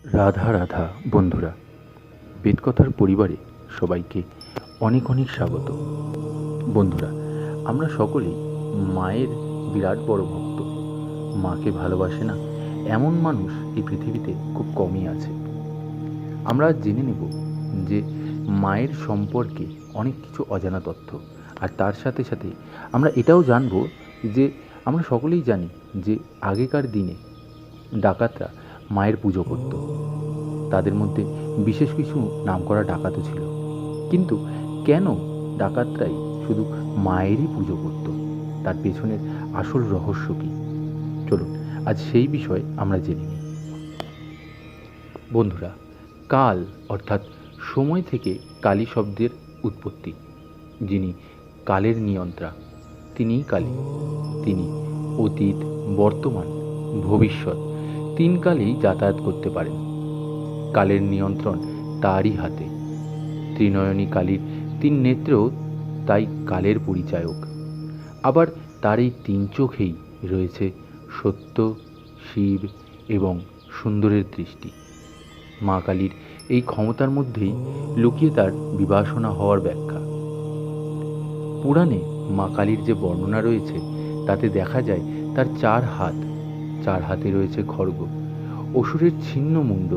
রাধা রাধা বন্ধুরা, বেদকথার পরিবারে সবাইকে অনেক অনেক স্বাগত। বন্ধুরা, আমরা সকলেই মায়ের বিরাট বড় ভক্ত। মাকে ভালোবাসে না এমন মানুষ এই পৃথিবীতে খুব কমই আছে। আমরা আজ জেনে নেব যে মায়ের সম্পর্কে অনেক কিছু অজানা তথ্য, আর তার সাথে সাথে আমরা এটাও জানব যে আমরা সকলেই জানি যে আগেকার দিনে ডাকাতরা মায়ের পুজো করত। তাদের মধ্যে বিশেষ কিছু নামকরা ডাকাতও ছিল। কিন্তু কেন ডাকাতরাই শুধু মায়েরই পুজো করত? তার পেছনের আসল রহস্য কী? চলুন আজ সেই বিষয়ে আমরা জেনে নিই। বন্ধুরা, কাল অর্থাৎ সময় থেকে কালী শব্দের উৎপত্তি। যিনি কালের নিয়ন্ত্রা, তিনিই কালী। তিনি অতীত, বর্তমান, ভবিষ্যৎ তিন কালেই যাতায়াত করতে পারেন। কালের নিয়ন্ত্রণ তারই হাতে। ত্রিনয়নী কালীর তিন নেত্রেও তাই কালের পরিচায়ক। আবার তার এই তিন চোখেই রয়েছে সত্য, শিব এবং সুন্দরের দৃষ্টি। মা কালীর এই ক্ষমতার মধ্যেই লুকিয়ে তার বিবাসনা হওয়ার ব্যাখ্যা। পুরাণে মা কালীর যে বর্ণনা রয়েছে তাতে দেখা যায় তার চার হাতে রয়েছে খড়গ, অসুরের ছিন্ন মুণ্ড,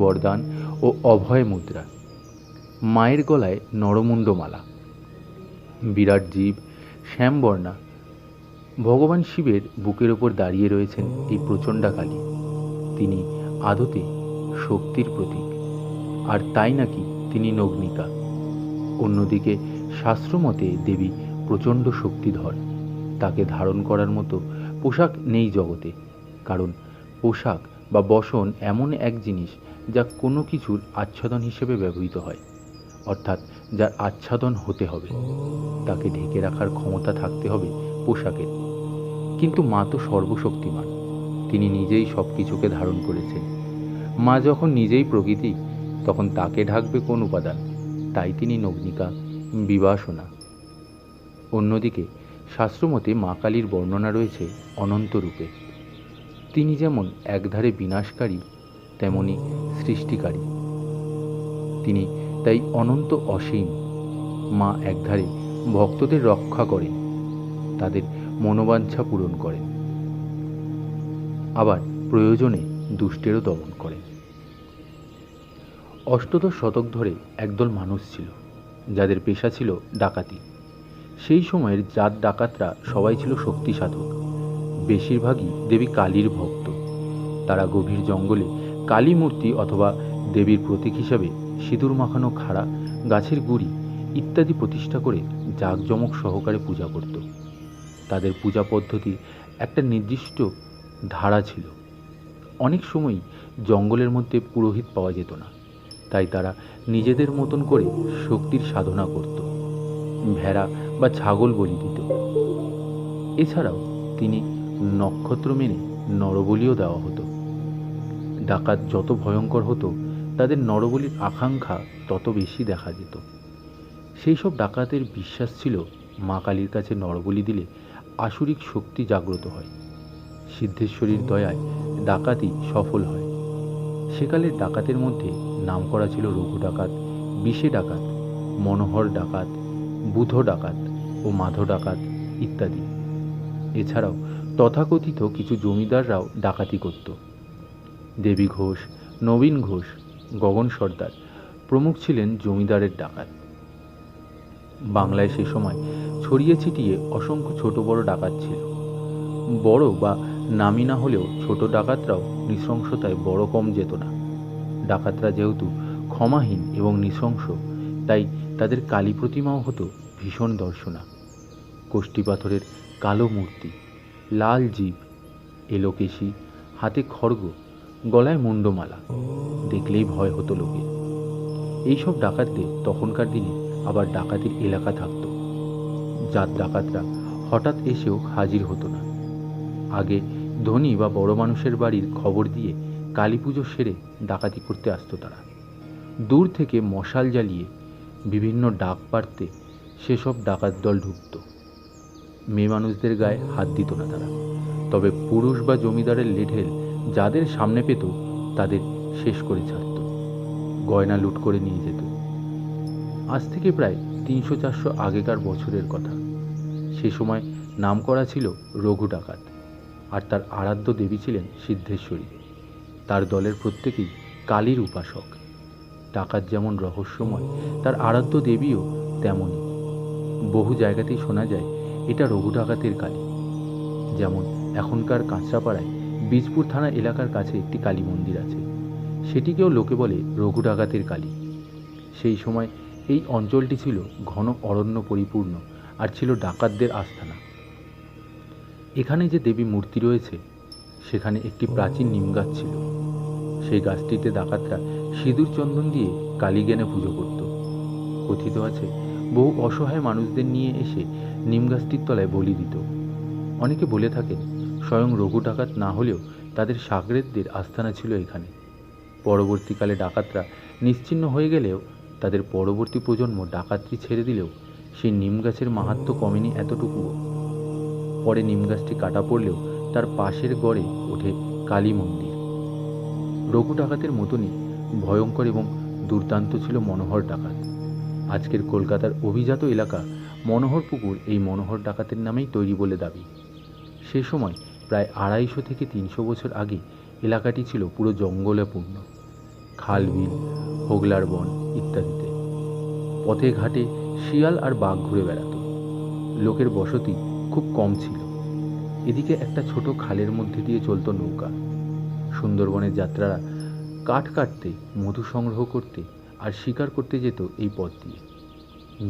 বরদান ও অভয় মুদ্রা। মায়ের গলায় নরমুণ্ডমালা, বিরাট জীব, শ্যামবর্ণা। ভগবান শিবের বুকের ওপর দাঁড়িয়ে রয়েছেন এই প্রচণ্ডা কালী। তিনি আদতে শক্তির প্রতীক, আর তাই নাকি তিনি নগ্নিকা। অন্যদিকে শাস্ত্রমতে দেবী প্রচণ্ড শক্তিধর। তাকে ধারণ করার মতো পোশাক নেই জগতে, কারণ পোশাক বা বসন এমন এক জিনিস যা কোনো কিছুর আচ্ছাদন হিসেবে ব্যবহৃত হয়, অর্থাৎ যার আচ্ছাদন হতে হবে, তাকে ঢেকে রাখার ক্ষমতা থাকতে হবে পোশাকের। কিন্তু মা তো সর্বশক্তিমান, তিনি নিজেই সব কিছুকে ধারণ করেছেন। মা যখন নিজেই প্রকৃতি, তখন তাকে ঢাকবে কোন উপাদান? তাই তিনি নগ্নিকা, বিবাসনা। অন্যদিকে শাস্ত্রমতে মা কালীর বর্ণনা রয়েছে অনন্ত রূপে। তিনি যেমন একধারে বিনাশকারী, তেমনি সৃষ্টিকারী। তিনি তাই অনন্ত অসীম। মা একধারে ভক্তদের রক্ষা করেন, তাদের মনোবাঞ্ছা পূরণ করেন, আবার প্রয়োজনে দুষ্টেরও দমন করেন। অষ্টদশ শতক ধরে একদল মানুষ ছিল যাদের পেশা ছিল ডাকাতি। সেই সময়ের জাত ডাকাতরা সবাই ছিল শক্তি সাধক, বেশিরভাগই দেবী কালীর ভক্ত। তারা গভীর জঙ্গলে কালী মূর্তি অথবা দেবীর প্রতীক হিসাবে সিঁদুর মাখানো খাড়া, গাছের গুড়ি ইত্যাদি প্রতিষ্ঠা করে জাঁকজমক সহকারে পূজা করত। তাদের পূজা পদ্ধতির একটা নির্দিষ্ট ধারা ছিল। অনেক সময়ই জঙ্গলের মধ্যে পুরোহিত পাওয়া যেত না, তাই তারা নিজেদের মতন করে শক্তির সাধনা করত, ভেড়া বা ছাগল বলি দিত। এছাড়াও তিনি নক্ষত্র মেনে নরবলিও দেওয়া হতো। ডাকাত যত ভয়ঙ্কর হতো, তাদের নরবলির আকাঙ্ক্ষা তত বেশি দেখা যেত। সেই সব ডাকাতের বিশ্বাস ছিল মা কালীর কাছে নরবলি দিলে আসুরিক শক্তি জাগ্রত হয়, সিদ্ধেশ্বরীর দয়ায় ডাকাতি সফল হয়। সেকালের ডাকাতের মধ্যে নামকরা ছিল রঘু ডাকাত, বিষে ডাকাত, মনোহর ডাকাত, বুধ ডাকাত ও মাধ ডাকাত ইত্যাদি। এছাড়াও তথাকথিত কিছু জমিদাররাও ডাকাতি করত। দেবী ঘোষ, নবীন ঘোষ, গগন সর্দার প্রমুখ ছিলেন জমিদারের ডাকাত। বাংলায় সে সময় ছড়িয়ে ছিটিয়ে অসংখ্য ছোট বড় ডাকাত ছিল। বড় বা নামি না হলেও ছোট ডাকাতরাও নৃশংসতায় বড় কম যেত না। ডাকাতরা যেহেতু ক্ষমাহীন এবং নৃশংস, তাই তাদের কালী প্রতিমাও হতো ভীষণ দর্শনা। কোষ্ঠী পাথরের কালো মূর্তি, লাল জীব, এলোকেশি, হাতে খড়গ, গলায় মুন্ডমালা, দেখলেই ভয় হতো লোকের। এইসব ডাকাতদের তখনকার দিনে আবার ডাকাতির এলাকা থাকত। জাত ডাকাতরা হঠাৎ এসেও হাজির হতো না। আগে ধনী বা বড় মানুষের বাড়ির খবর দিয়ে কালী পুজো সেরে ডাকাতি করতে আসতো তারা। দূর থেকে মশাল জ্বালিয়ে বিভিন্ন ডাক পাড়তে সেসব ডাকাত দল ঢুকত। মেয়ে মানুষদের গায়ে হাত দিত না তারা, তবে পুরুষ বা জমিদারের লেঠেল যাদের সামনে পেত তাদের শেষ করে ছাড়ত, গয়না লুট করে নিয়ে যেত। আজ থেকে প্রায় 300-400 আগেকার বছরের কথা। সে সময় নাম করা ছিল রঘু ডাকাত, আর তার আরাধ্য দেবী ছিলেন সিদ্ধেশ্বরী। তার দলের প্রত্যেকেই কালীর উপাসক। ডাকাত যেমন রহস্যময়, তার আরাধ্য দেবীও তেমনই। বহু জায়গাতেই শোনা যায় এটা রঘু ডাকাতের কালী। যেমন এখনকার কাঁচরাপাড়ায় বীজপুর থানা এলাকার কাছে একটি কালী মন্দির আছে, সেটিকেও লোকে বলে রঘু ডাকাতের কালী। সেই সময় এই অঞ্চলটি ছিল ঘন অরণ্য পরিপূর্ণ আর ছিল ডাকাতদের আস্তানা। এখানে যে দেবী মূর্তি রয়েছে, সেখানে একটি প্রাচীন নিম গাছ ছিল। সেই গাছটিতে ডাকাতরা সিঁদুর চন্দন দিয়ে কালী জ্ঞানে পুজো করত। কথিত আছে বহু অসহায় মানুষদের নিয়ে এসে নিম গাছটির তলায় বলি দিত। অনেকে বলে থাকেন স্বয়ং রঘু ডাকাত না হলেও তাদের সাগরেদদের আস্তানা ছিল এখানে। পরবর্তীকালে ডাকাতরা নিশ্চিহ্ন হয়ে গেলেও তাদের পরবর্তী প্রজন্ম ডাকাতরি ছেড়ে দিলেও সেই নিম গাছের মাহাত্ম্য কমেনি এতটুকুও। পরে নিম গাছটি কাটা পড়লেও তার পাশের গড়ে ওঠে কালী মন্দির। রঘু ডাকাতের মতনই ভয়ঙ্কর এবং দুর্দান্ত ছিল মনোহর ডাকাত। আজকের কলকাতার অভিজাত এলাকা মনোহরপুকুর এই মনোহর ডাকাতের নামেই তৈরি বলে দাবি। সে সময় প্রায় 250 থেকে 300 বছর আগে এলাকাটি ছিল পুরো জঙ্গলে পূর্ণ, খাল বিল, হোগলার বন ইত্যাদিতে। পথে ঘাটে শিয়াল আর বাঘ ঘুরে বেড়াত। লোকের বসতি খুব কম ছিল। এদিকে একটা ছোট খালের মধ্যে দিয়ে চলত নৌকা। সুন্দরবনের যাত্রারা কাঠ কাটতে, মধু সংগ্রহ করতে আর শিকার করতে যেত এই পথ দিয়ে।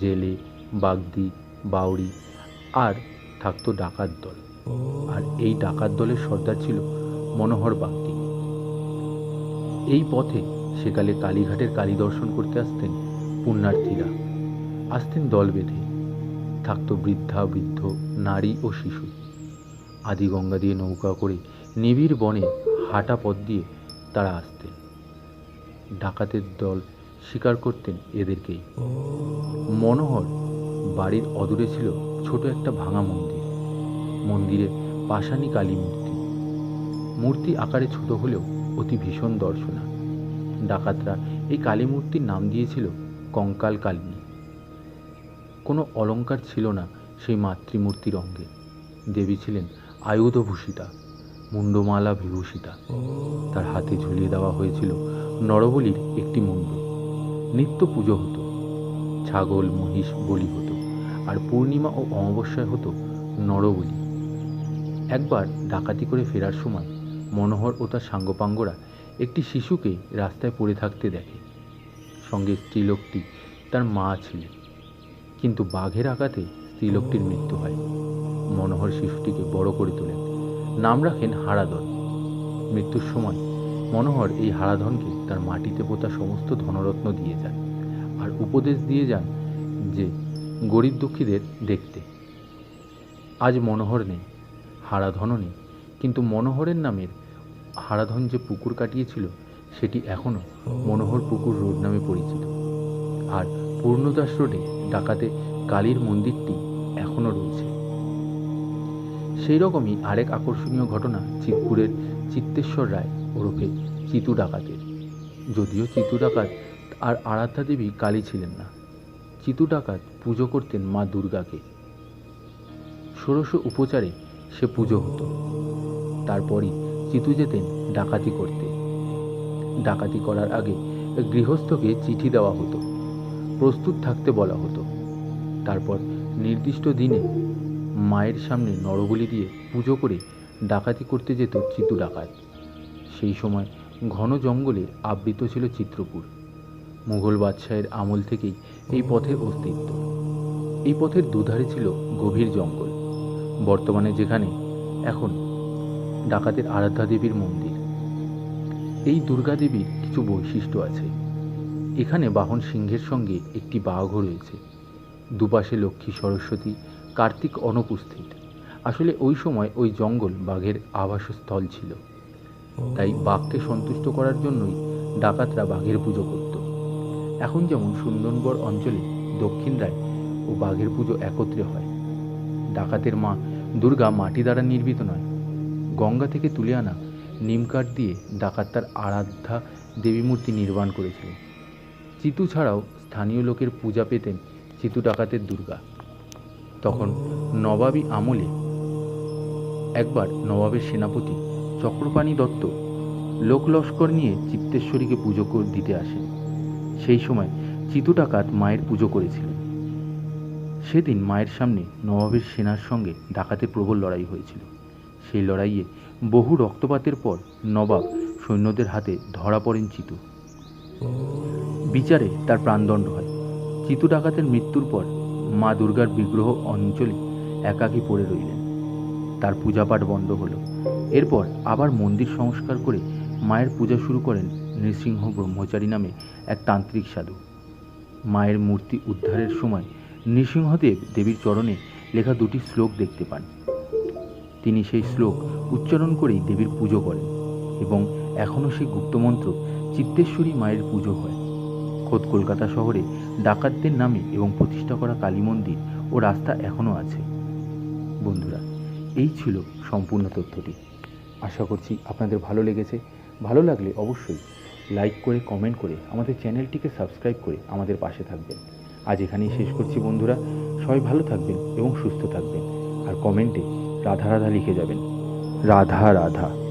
জেলে, বাগদি, বাউরি আর থাকতো ডাকাত দল। আর এই ডাকাত দলের সর্দার ছিল মনোহর বাগদি। এই পথে সেকালে কালীঘাটের কালী দর্শন করতে আসতেন পুণ্যার্থীরা। আসতেন দল বেঁধে, থাকতো বৃদ্ধা বৃদ্ধ, নারী ও শিশু। আদি গঙ্গা দিয়ে নৌকা করে নিবিড় বনে হাঁটা পথ দিয়ে তারা আসতেন। ডাকাতের দল শিকার করতেন এদেরকেই। মনোহর বাড়ির অদূরে ছিল ছোট একটা ভাঙা মন্দির। মন্দিরে পাষাণী কালী মূর্তি। মূর্তি আকারে ছোট হলেও অতি ভীষণ দর্শনা। ডাকাতরা এই কালী মূর্তির নাম দিয়েছিল কঙ্কাল কালিনী। কোনো অলঙ্কার ছিল না সেই মাতৃমূর্তির অঙ্গে। দেবী ছিলেন আয়ুধভূষিতা, মুন্ডমালা বিভূষিতা। তার হাতে ঝুলিয়ে দেওয়া হয়েছিল নরবলির একটি মুন্ড। নিত্য পুজো হতো, ছাগল মহিষ বলি হতো, আর পূর্ণিমা ও অমাবস্যায় হতো নরবলি। একবার ডাকাতি করে ফেরার সময় মনোহর ও তার সাঙ্গপাঙ্গরা একটি শিশুকে রাস্তায় পড়ে থাকতে দেখে। সঙ্গে স্ত্রীলোকটি তার মা ছিলেন, কিন্তু বাঘের আঘাতে স্ত্রীলোকটির মৃত্যু হয়। মনোহর শিশুটিকে বড় করে তোলেন, নাম রাখেন হারাধন। মৃত্যুর সময় মনোহর এই হারাধনকে তার মাটিতে পোতা সমস্ত ধনরত্ন দিয়ে যান আর উপদেশ দিয়ে যান যে গরিব দুঃখীদের দেখতে। আজ মনোহর নেই, হারাধনও নেই, কিন্তু মনোহরের নামের হারাধন যে পুকুর কাটিয়েছিল সেটি এখনও মনোহর পুকুর রোড নামে পরিচিত। আর পূর্ণদাস রোডে ডাকাতে কালীর মন্দিরটি এখনও রয়েছে। সেই রকমই আরেক আকর্ষণীয় ঘটনা চিতপুরের চিত্তেশ্বর রায় ওরফে চিতু ডাকাতের। যদিও চিতু ডাকাত আর আরাধ্যা দেবী কালী ছিলেন না। চিতু ডাকাত পুজো করতেন মা দুর্গাকে। ষোড়শ উপচারে সে পুজো হতো। তারপরই চিতু যেতেন ডাকাতি করতে। ডাকাতি করার আগে গৃহস্থকে চিঠি দেওয়া হতো, প্রস্তুত থাকতে বলা হতো। তারপর নির্দিষ্ট দিনে মায়ের সামনে নরবলি দিয়ে পুজো করে ডাকাতি করতে যেত চিতু ডাকাত। সেই সময় ঘন জঙ্গলে আবৃত ছিল চিত্রপুর। মুঘল বাদশাহের আমল থেকেই এই পথের অস্তিত্ব। এই পথের দুধারে ছিল গভীর জঙ্গল, বর্তমানে যেখানে এখন ডাকাতের আরাধ্যা দেবীর মন্দির। এই দুর্গা দেবীর কিছু বৈশিষ্ট্য আছে। এখানে বাহন সিংহের সঙ্গে একটি বাঘও রয়েছে। দুপাশে লক্ষ্মী, সরস্বতী, কার্তিক অনুপস্থিত। আসলে ওই সময় ওই জঙ্গল বাঘের আবাসস্থল ছিল, তাই বাঘকে সন্তুষ্ট করার জন্যই ডাকাতরা বাঘের পুজো করত। এখন যেমন সুন্দরবন অঞ্চলে দক্ষিণ রায় ও বাঘের পুজো একত্রে হয়। ডাকাতের মা দুর্গা মাটি দ্বারা নির্মিত নয়, গঙ্গা থেকে তুলে আনা নিম কাঠ দিয়ে ডাকাত তার আরাধ্যা দেবী মূর্তি নির্মাণ করেছিলেন। চিতু ছাড়াও স্থানীয় লোকের পূজা পেতেন চিতু ডাকাতের দুর্গা। তখন নবাবী আমলে একবার নবাবের সেনাপতি চক্রপাণি দত্ত লোকলস্কর নিয়ে চিত্তেশ্বরীকে পুজো দিতে আসেন। সেই সময় চিতু ডাকাত মায়ের পুজো করেছিলেন। সেদিন মায়ের সামনে নবাবের সেনার সঙ্গে ডাকাতের প্রবল লড়াই হয়েছিল। সেই লড়াইয়ে বহু রক্তপাতের পর নবাব সৈন্যদের হাতে ধরা পড়েন চিতু। বিচারে তার প্রাণদণ্ড হয়। চিতু ডাকাতের মৃত্যুর পর মা দুর্গার বিগ্রহ অঞ্চলে একাকী পড়ে রইলেন। তার পূজাপাঠ বন্ধ হলো। এরপর আবার মন্দির সংস্কার করে মায়ের পূজা শুরু করেন নৃসিংহ ব্রহ্মচারী নামে এক তান্ত্রিক সাধু। মায়ের মূর্তি উদ্ধারের সময় নৃসিংহদেব দেবীর চরণে লেখা দুটি শ্লোক দেখতে পান। তিনি সেই শ্লোক উচ্চারণ করেই দেবীর পুজো করেন এবং এখনও সেই গুপ্তমন্ত্র চিত্তেশ্বরী মায়ের পুজো হয়। খোদ কলকাতা শহরে ডাকাতদের নামে এবং প্রতিষ্ঠা করা কালী মন্দির ও রাস্তা এখনও আছে। বন্ধুরা, এই ছিল সম্পূর্ণ তথ্যটি। আশা করছি আপনাদের ভালো লেগেছে। ভালো লাগলে অবশ্যই লাইক করে, কমেন্ট করে, আমাদের চ্যানেলটিকে সাবস্ক্রাইব করে আমাদের পাশে থাকবেন। আজ এখানেই শেষ করছি বন্ধুরা। সবাই ভালো থাকবেন এবং সুস্থ থাকবেন। আর কমেন্টে রাধা রাধা লিখে যাবেন। রাধা রাধা।